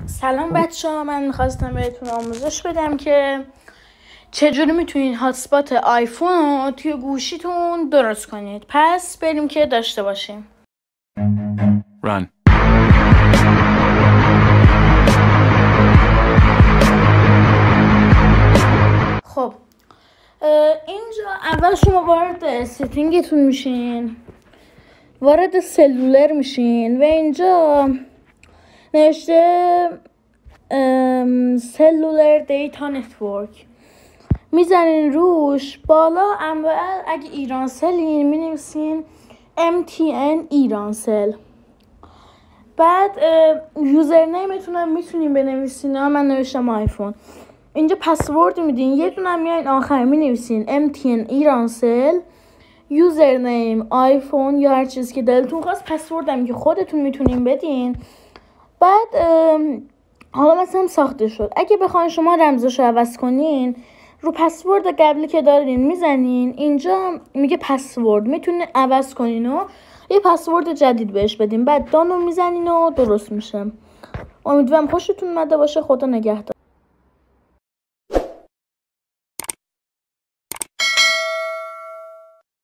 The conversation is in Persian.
سلام بچه ها، من میخواستم بهتون آموزش بدم که چجوری میتونید هاتسپات آیفون رو توی گوشیتون درست کنید. پس بریم که داشته باشیم. Run. خب اینجا اول شما وارد ستینگتون میشین، وارد سلولر میشین و اینجا نوشته سلولر دیتا نتورک میزنین روش. بالا اول اگه ایرانسلین مینویسین MTN ایرانسل. بعد یوزر نیمتون میتونین بنویسین. من نوشتم آیفون. اینجا پسورد میدین، یه دونه میاین آخر مینویسین MTN ایرانسل، یوزر نیم آیفون یا هر چیزی که دلتون خواست. پسورد هم که خودتون میتونین بدین. بعد حالا مثلا ساخته شد. اگه بخواین شما رمزشو عوض کنین، رو پسورد قبلی که دارین میزنین، اینجا میگه پسورد، میتونین عوض کنین و یه پسورد جدید بهش بدین. بعد دانو میزنین و درست میشه. امیدوارم خوشتون اومده باشه. خدا نگهدار.